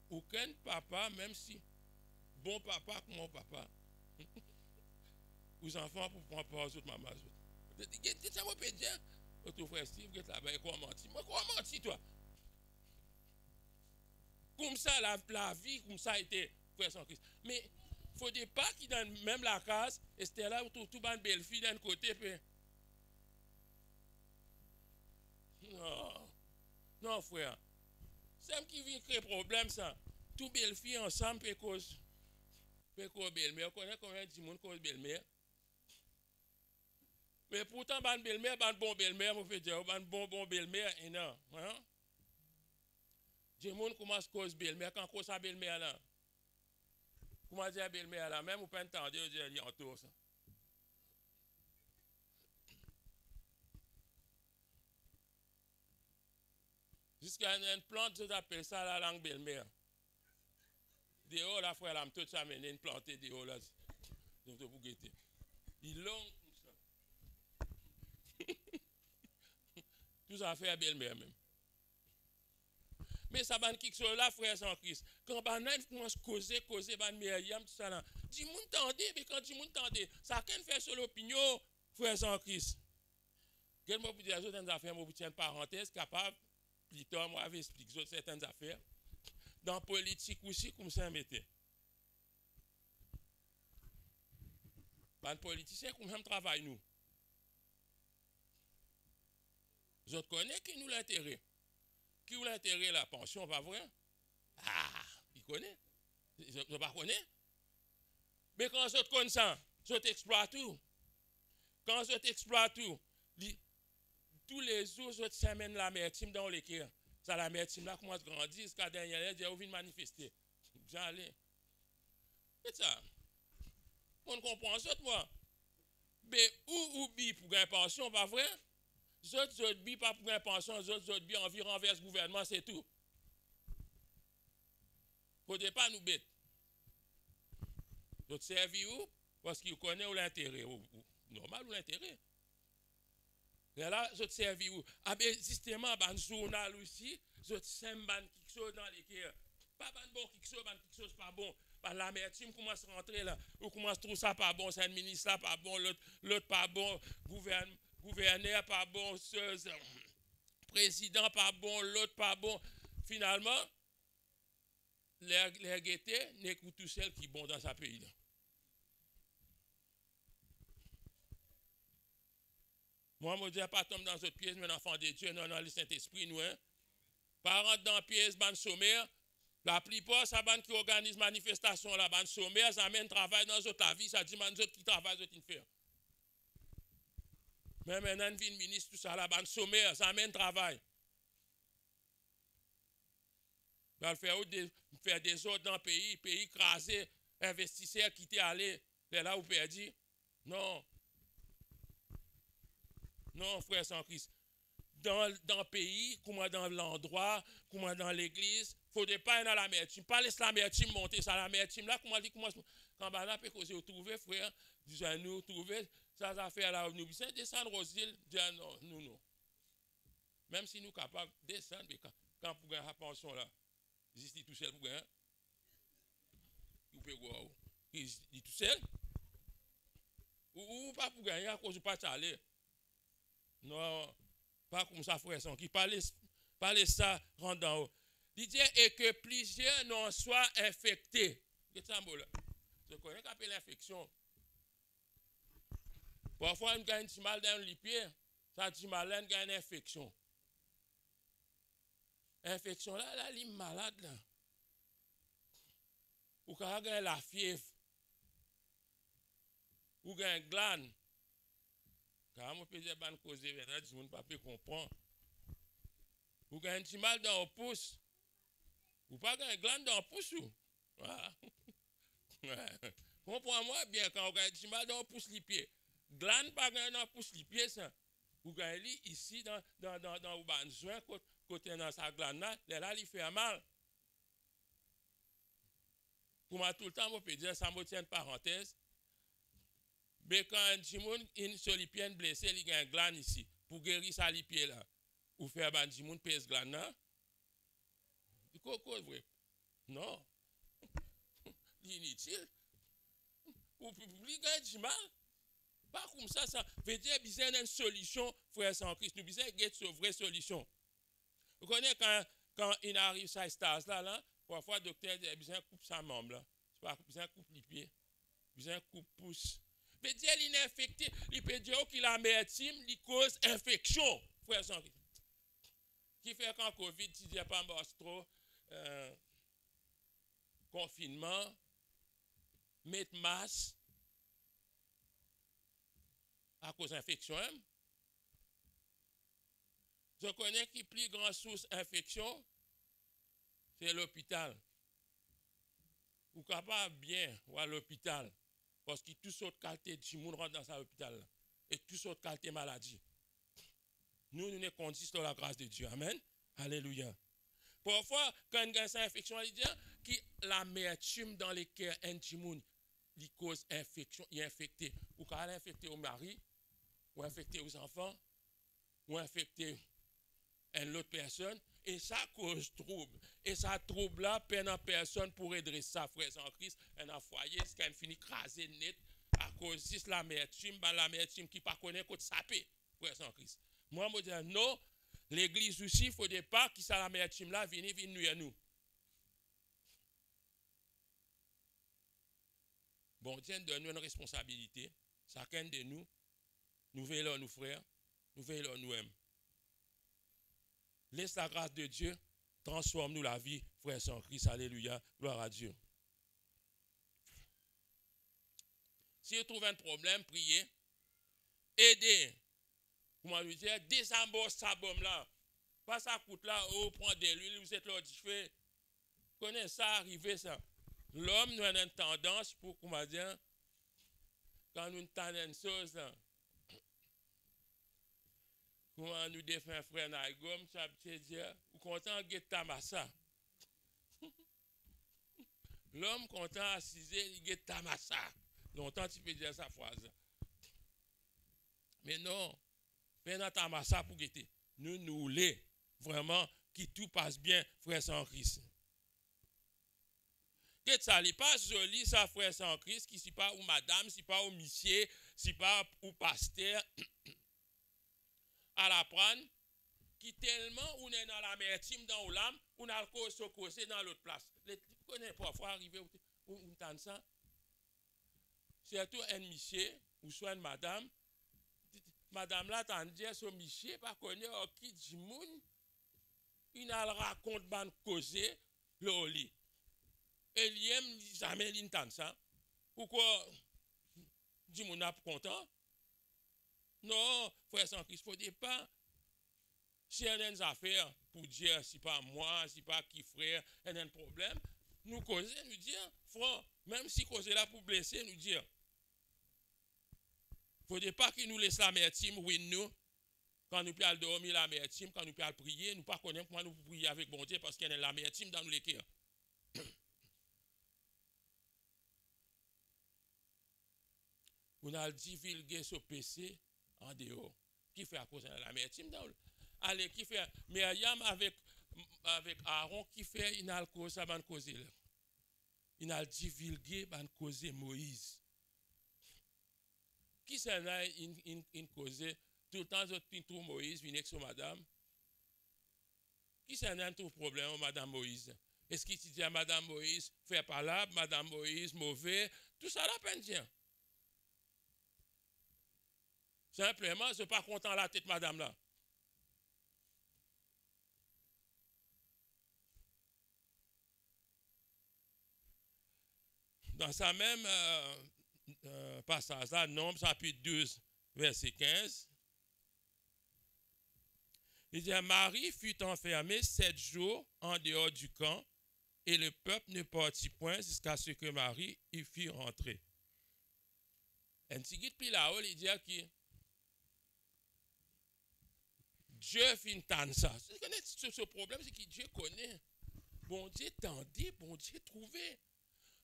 Aucun papa, même si bon papa comme mon papa, aux enfants pour prendre part aux autres mamans. Qu'est-ce que ça peut dire? Votre frère Steve, qui est là-bas, il croit mentir. Moi, crois mentir, toi. Comme ça, la vie, comme ça a été, frère sans Christ. Mais il ne faudrait pas qu'il dans même la case, et c'était là où tout le belle fille d'un côté, puis. Non, non, frère. C'est qui vient créer problème, ça. Tout belle fille ensemble, puis cause. Puis cause belle-mère. On connaît combien de monde cause belle-mère. Mais pourtant, ban belle-mère, ban bon belle-mère, on peut dire, ban bon belle-mère, et non. Hein? Du monde commence à cause belle-mère, quand cause sa belle-mère là. Comment dire belle-mère là, même ou pas entendre, on dit, il y a autour ça. Jusqu'à une plante, je appelle ça la langue belle-mère. Dehors, la frère, là, tout ça, mais une plante dehors là. Donc, vous guetter. Il long comme ça. Tout ça fait belle-mère même. Mais ça va qui soit là, frère sans Christ. Quand on commence à causer, ban Myriam, tout ça là. Dis moun tendez, mais quand dis moun tendez, ça qu'un fait sur l'opinion, frère sans Christ. Quel mot pour dire certaines affaires, moi, vous tiens une parenthèse, capable, plus tard, moi, j'avais expliqué certaines affaires. Dans la politique aussi, comme ça, mettez. Les politiciens, comme ça, travaillent nous. Vous connaissez qui nous l'intérêt? Qui ou l'intérêt la pension, pas vrai? Ah, il connaît. Je ne pas connaît. Mais quand je connais ça, je t'exploite tout. Quand je t'exploite tout, tous les jours, je t'amène la l'amertume dans les cœurs. Ça, l'amertume là commence à grandir, jusqu'à dernière, j'ai envie de manifester. J'allais. C'est ça. On comprend ça, moi. Mais où oublie pour gagner pension, pas vrai? Je oublie pas pour gagner pension, je oublie envie renverse gouvernement, c'est tout. Faut pas nous bêter. Je servis où? Parce qu'il connaît l'intérêt. Normal ou l'intérêt. Et là, je servis où? Ah ben, justement, ban journal aussi, je sème ban quelque chose dans les cœurs. Pas ban bon quelque chose pas bon. L'amertume commence à rentrer là. Ou commence à trouver ça pas bon, c'est un ministre là pas bon, l'autre pas bon, gouverneur pas bon, président pas bon, l'autre pas bon. Finalement, les guettés n'écoutent tout seul qui est bon dans sa pays là. Moi, je ne dis pas tomber dans notre pièce, mais enfant de Dieu, non, le Saint-Esprit, nous, hein. Pas rentrer dans la pièce, ban sommaire. La plupart, ça ban qui organise manifestation, la ban sommaire, ça amène travail dans notre vie, ça dit, man, autres qui travaillent, autres qui faire. Mais maintenant, une ministre, tout ça, la ban sommaire, ça amène travail. Va faire des ordres dans le pays écrasé, investisseurs qui étaient allés, là où perdu. Non. Non, frère sans Christ. Dans le pays, comme dans l'endroit, comme dans l'église, il ne faut pas aller dans l'amertume. Pas laisser l'amertume monter. Ça, l'amertume là, comment dit, quand on a pu trouver, frère, nous trouver, ça affaire là, nous disons, descendre aux îles, dire non, non. Même si nous sommes capables de descendre, mais quand pour gagner la pension là, il tout seul pour gagner. Il peut voir. Il tout seul. Ou pas pour gagner à cause de pas aller. Non, pas comme ça, frère, qui parlait ça, rentre en haut. Il dit, et que plusieurs n'en soient infectés. Qu'est-ce que ça, là? Je connais qu'on appelle l'infection. Parfois, on gagne un mal dans les pieds, ça dit mal, on gagne une infection. Infection là, il est malade là. Ou quand on gagne la fièvre, ou gagne une glande. Quand on peut dire que c'est cause de monde ne peut pas comprendre. Ou gagne un petit mal dans le pouce. Ou pas gagne une glande dans le pouce. Comprends-moi bien quand on gagne un petit mal dans le pouce les pieds. glane pas dans pousse les pieds ça. Vous gagnez ici dans le besoin côté dans sa glane là, il fait mal. Pour moi tout le temps, je peux dire ça me tient une parenthèse. Mais quand un petit monde sur les pieds blessé, il y a un glane ici pour guérir ça les pieds là. Ou faire un petit monde pèse glane là. Quoi vrai? Non. Inutile. Pour gagner du mal. Pas comme ça, ça veut dire qu'il y a une solution, frère sans Christ. Nous besoin de une vraie solution. Vous connaissez quand il arrive à ce stade-là, parfois le docteur dit qu'il a besoin de couper sa membre. Là. C'est pas besoin de couper les pieds. Besoin de couper pouce. Mais dire qu'il est infecté, il peut dire qu'il a amertume, il cause infection, frère sans Christ. Qui fait qu'en Covid, tu dis pas trop confinement, mettre masque à cause d'infection. Je connais qui plus grande source d'infection, c'est l'hôpital. Vous êtes capable bien à l'hôpital, parce que toutes sortes de qualités de monde rentrent dans cet hôpital et toutes sortes de qualités de maladies. Nous sommes conduits sur la grâce de Dieu. Amen. Alléluia. Parfois, quand il y a une infection, il dit que l'amertume dans les cœurs intimes, il cause infection, il est infecté. Ou quand il est infecté au mari, ou infecté aux enfants, ou infecté à une autre personne, et ça cause trouble. Et ça trouble-là, peine en personne pour aider sa frère en Christ, et un foyer, ce qui finit crasé net, à cause de l'amertume qui ne connaît pas de saper, frère en Christ. Moi, je dis non, l'église aussi, il ne faudrait pas que ça l'amertume là vienne nuire nous. Bon Dieu donne nous une responsabilité, chacun de nous, nous veillons nos frères, nous veillons nous-mêmes. Laisse la grâce de Dieu, transforme-nous la vie, frère sans Christ, alléluia, gloire à Dieu. Si vous trouvez un problème, priez, aidez. Comment lui dire, désembosse sa bombe là. Pas ça coûte là, oh, prend de l'huile, vous êtes là, du feu. Connaissez ça, arrivé ça. L'homme, nous avons une tendance pour, comment dire, quand nous entendons une chose là, comment nous défend un frère Naïgom, ça veut dire, ou content de tamassa. L'homme content assisé, il get tamassa. Longtemps, tu peux dire sa phrase. Mais non, pendant tamassa pour guetter. Nous voulons vraiment que tout passe bien, frère sans Christ. Que ça n'est pas joli, ça, frère sans Christ, qui n'est pas ou madame, si pas ou monsieur, si pas ou pasteur, à l'apprendre, qui tellement on est dans l'amertume dans l'âme, on a le cause dans l'autre place. Vous connaissez parfois arriver où on entend ça. Surtout un monsieur, ou soit une madame, madame là, t'en dit, ce monsieur, pas connaît qui dit moun, il a le raconte ban causé, le lit. Et il aime jamais l'entendre ça. Pourquoi dit moun n'a pas content? Non, frère sans Christ, il ne faut pas. Si il y a des affaires pour dire, si pas moi, si pas qui frère, il y a un problème, nous causer, nous dire, frère, même si causer là pour blesser, nous dire. Il ne faut pas qu'il nous laisse l'amertume, oui, nous, quand nous pouvons dormir l'amertume, quand nous pouvons prier, nous ne pas connaître comment nous pouvons prier avec bon Dieu parce qu'il y a l'amertume dans nos cœurs. On a divulgué ce péché en dehors. Qui fait à cause de l'amertume dans le. Allez, qui fait Myriam avec Aaron, qui fait une cause, ça va causer là. Il a divulgué, va causer Moïse. Qui s'en a une cause, tout le temps, je trouve Moïse, vient avec son madame. Qui s'en a un tout problème, madame Moïse? Est-ce qu'il dit à madame Moïse, fait par là, madame Moïse, mauvais, tout ça la peine tient. Simplement, je ne suis pas content de la tête, madame là. Dans sa même passage là, Nombre chapitre 12, verset 15, il dit, Marie fut enfermée 7 jours en dehors du camp, et le peuple ne partit point jusqu'à ce que Marie y fût rentrée. Un petit guide plus là-haut, il dit que Dieu finit tant ça. Ce problème, c'est que Dieu connaît. Bon Dieu tendait, bon Dieu trouvé.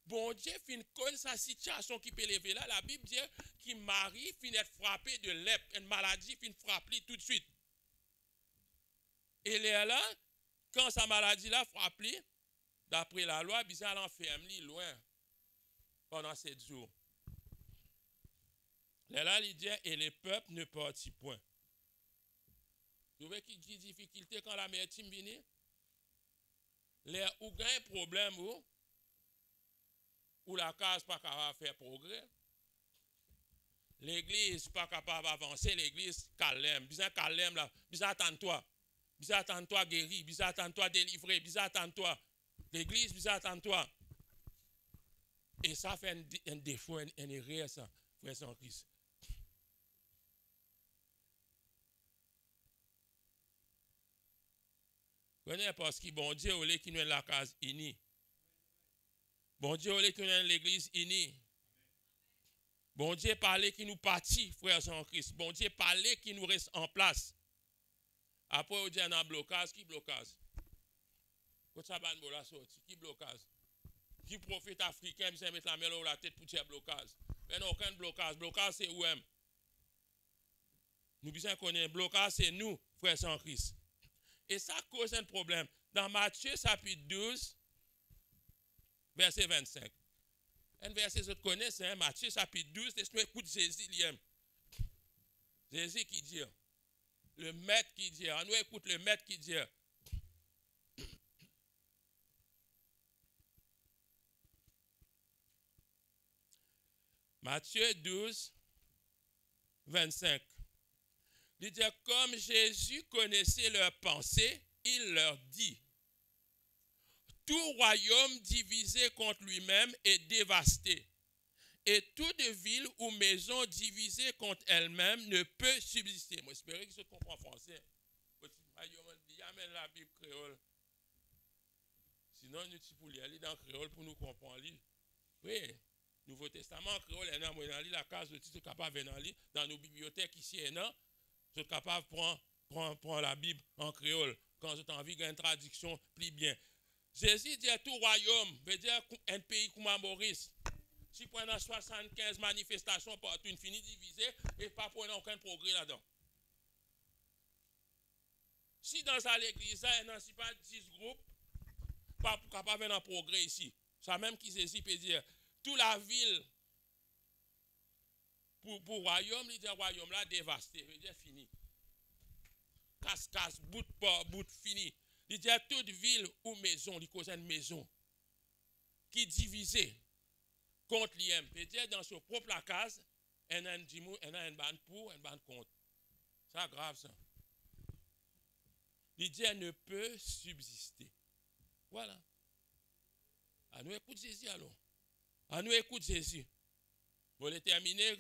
Bon Dieu finit connaître sa situation qui peut lever là. La Bible dit qu'il Marie finit être frappé de lèpre. Une maladie finit frapper tout de suite. Et là, quand sa maladie là frappe, d'après la loi, il l'enferme loin pendant 7 jours. Là, il dit, et les peuples ne partit point. Vous voyez qu'il dit difficulté quand la médecine vient? Les ou gagne problème ou la case pas capable de faire progrès. L'église pas capable d'avancer, l'église calme. Bizarre calme là, bizarre attends-toi. Bizarre attends-toi guéri, bizarre attends-toi délivré, bizarre attends-toi. L'église bizarre attends-toi. Et ça fait un défaut, un erreur ça, frère sans Christ. Connais parce que bon Dieu au lieu qu'il nous ait la case unie. Bon Dieu au lieu qu'il nous ait l'église unie. Bon Dieu parlait qui nous partit, frère sans Christ. Bon Dieu parlait qui nous reste en place. Après on dit un blocage, qui blocage? Quand ça va nous sorti, qui blocage? Qui prophète africain vient mettre la main sur la tête pour dire blocage? Mais non, aucun blocage. Blocage c'est où-même? Nous besoin connaître blocage c'est nous, frère sans Christ. Et ça cause un problème. Dans Matthieu chapitre 12, verset 25. Un verset que vous connaissez, hein, Matthieu chapitre 12, laisse-nous écouter Jésus. Jésus qui dit, le maître qui dit, on nous écoute le maître qui dit. Matthieu 12, 25. Il dit, comme Jésus connaissait leurs pensées, il leur dit, tout royaume divisé contre lui-même est dévasté, et toute ville ou maison divisée contre elle-même ne peut subsister. Moi, j'espère que je comprends français. Il y a même la Bible créole. Sinon, nous pouvons lire dans le créole pour nous comprendre. Oui, Nouveau Testament créole, la case de titre capable de dans nos bibliothèques ici et là. Vous êtes capable de prendre la Bible en créole quand vous avez envie d'une traduction plus bien. Jésus dit tout royaume, veut dire un pays comme Maurice. Si pendant 75 manifestations partout, une finie divisée et pas prenant aucun progrès là-dedans. Si dans l'église, il n'y a pas 10 groupes, pas capable d'un progrès ici. Ça même qui Jésus peut dire, toute la ville pour royaume, il dit royaume là dévasté, veut dire fini. Casse, bout par bout, fini. Il dit à toute ville ou maison, il cause une maison qui est divisée contre l'IM. Il dit dans son propre case, il y a une bande pour, une bande contre. C'est grave ça. Il dit elle ne peut subsister. Voilà. À nous écoute Jésus alors. À nous écoute Jésus. Pour le terminer,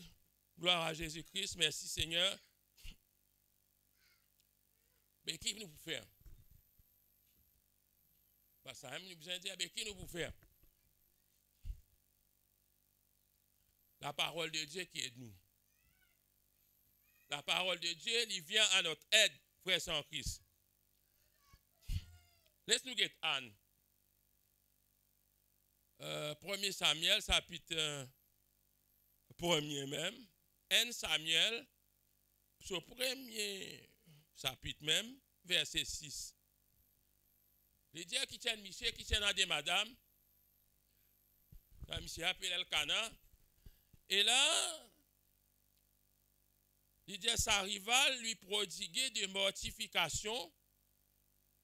gloire à Jésus-Christ, merci Seigneur. Mais qui nous peut faire? Parce que ça nous besoin de dire, mais qui nous peut faire? La parole de Dieu qui aide nous. La parole de Dieu, il vient à notre aide, frère sans Christ. Laisse-nous get Anne. 1 Samuel, chapitre 1er même. 1 Samuel, ce premier chapitre même, verset 6. Les dieux qui tiennent monsieur, qui tiennent à des madames. Monsieur appelle le Cana. Et là, il dit sa rivale lui prodiguait de mortification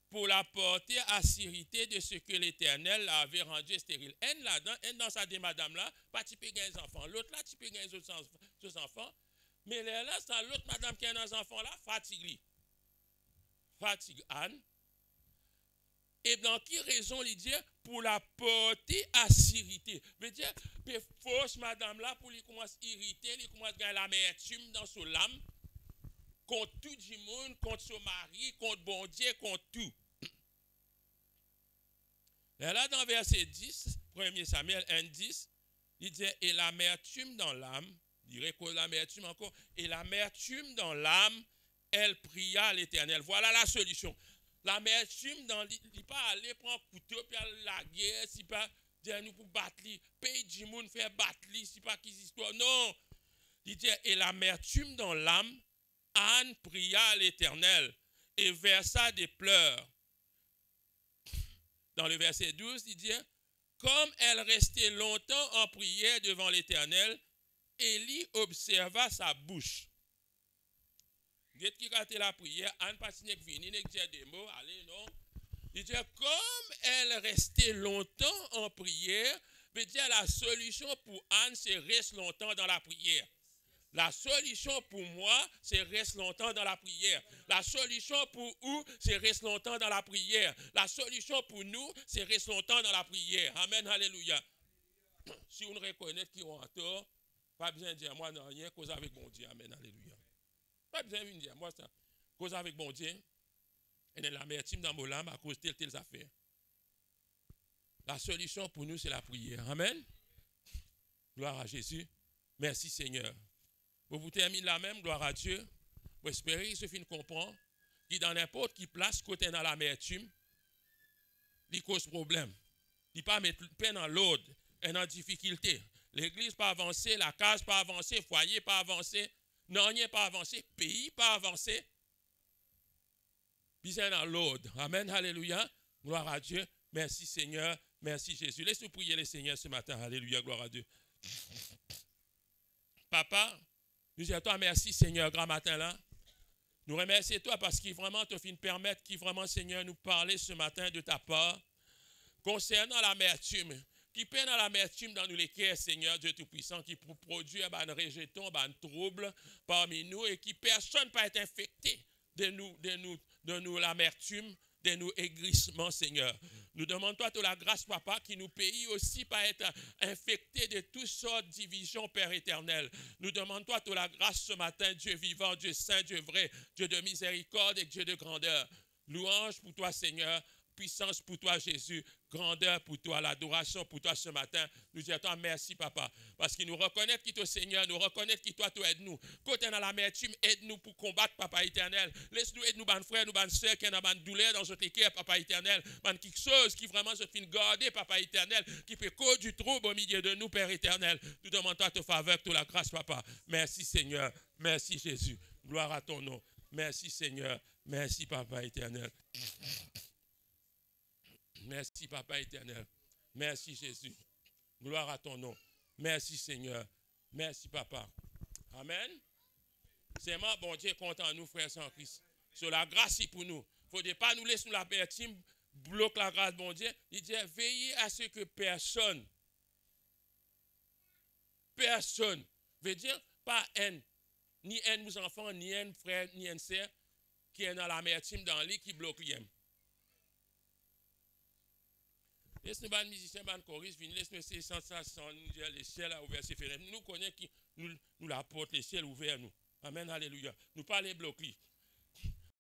pour la porter à sérité de ce que l'Éternel avait rendu stérile. Un là-dedans, un dans sa des madame là, pas tu peux gagner des enfants. L'autre là, tu peux gagner des enfants. Mais là, c'est l'autre madame qui a des enfants là, fatigue. Fatigue Anne. Et dans quelle raison il dit pour la porter à s'irriter. Veut dire, que force madame là pour lui commencer à irriter, il commence à gagner l'amertume dans son âme, contre tout le monde, contre son mari, contre bon Dieu, contre tout. Et là, dans verset 10, 1 Samuel 1, 10, il dit, et l'amertume dans l'âme Il dirait que l'amertume encore. Et l'amertume dans l'âme, elle pria à l'Éternel. Voilà la solution. L'amertume dans il n'est pas aller prendre un couteau puis aller la guerre, si pas dire nous pour battre, pays du monde faire battre, si pas qu'ils histoire. Non. Il dit, et l'amertume dans l'âme, Anne pria à l'Éternel et versa des pleurs. Dans le verset 12, il dit, comme elle restait longtemps en prière devant l'Éternel, Élie observa sa bouche. Dès qu'il a la prière, Anne pas signé que vini, ne dit des mots, allez, non. Il dit, comme elle restait longtemps en prière, veut dire la solution pour Anne, c'est rester longtemps dans la prière. La solution pour moi, c'est rester longtemps dans la prière. La solution pour vous, c'est rester longtemps dans la prière. La solution pour nous, c'est rester longtemps dans la prière. Amen, alléluia. Si on reconnaît qu'ils ont tort, pas besoin de dire moi non rien, cause avec bon Dieu. Amen, alléluia. Pas besoin de dire moi ça. Cause avec bon Dieu. Et de l'amertume dans mon âme à cause de telles affaires. La solution pour nous, c'est la prière. Amen. Gloire à Jésus. Merci Seigneur. Vous terminez la même, gloire à Dieu. Vous espérez qu'il se finit comprendre que dans n'importe qui place, côté dans l'amertume, il cause problème. Il ne pas mettre peine dans l'ordre et dans difficulté. L'église pas avancée, la case pas avancée, foyer pas avancé, non rien pas avancé, pays pas avancé. Puis c'est dans l'ordre. Amen, alléluia. Gloire à Dieu. Merci Seigneur. Merci Jésus. Laisse-nous prier le Seigneur ce matin. Alléluia, gloire à Dieu. Papa, nous disons à toi merci Seigneur, grand matin là. Nous remercions toi parce qu'il vraiment te fait permettre qu'il vraiment Seigneur nous parler ce matin de ta part concernant l'amertume. Qui peine à l'amertume dans nous les cœurs, Seigneur Dieu Tout-Puissant, qui produit un rejeton, un trouble parmi nous et qui personne ne peut être infecté de nous l'amertume, de nous aigrissements, Seigneur. Nous demandons toi la grâce, Papa, qui nous paye aussi pas être infecté de toutes sortes de divisions, Père éternel. Nous demandons toi la grâce ce matin, Dieu vivant, Dieu saint, Dieu vrai, Dieu de miséricorde et Dieu de grandeur. Louange pour toi, Seigneur. Puissance pour toi, Jésus, grandeur pour toi, l'adoration pour toi ce matin. Nous disons à toi merci, Papa, parce qu'il nous reconnaît qui toi, Seigneur, nous reconnaît qui toi, tu aides nous. Quand on a l'amertume, aide-nous pour combattre, Papa éternel. Laisse-nous aider nous, ban frères, nous, ban sœurs, qui ont une douleur dans notre cœur, Papa éternel. Ban quelque chose qui vraiment se fait garder, Papa éternel, qui peut cause du trouble au milieu de nous, Père éternel. Nous demandons à ta faveur, toute la grâce, Papa. Merci, Seigneur. Merci, Jésus. Gloire à ton nom. Merci, Seigneur. Merci, Papa éternel. Merci, Papa éternel. Merci, Jésus. Gloire à ton nom. Merci, Seigneur. Merci, Papa. Amen. C'est moi, bon Dieu, content nous, frères sans Christ. Sur la grâce pour nous. Il ne faut pas nous laisser nous la pertime, bloque la grâce, bon Dieu. Il dit, veillez à ce que personne, veut dire, pas haine, ni haine nos enfants, ni haine frère, ni haine sœur, qui est dans l'amertume dans lui, qui bloque l'IM. Laisse-nous ban musicien, ban choriste, laisse-nous essayer sans les ciels à ouvert, c'est fait. Nous connaissons qui nous la porte, les ciels ouverts, nous. Amen, alléluia. Nous pas les bloquer.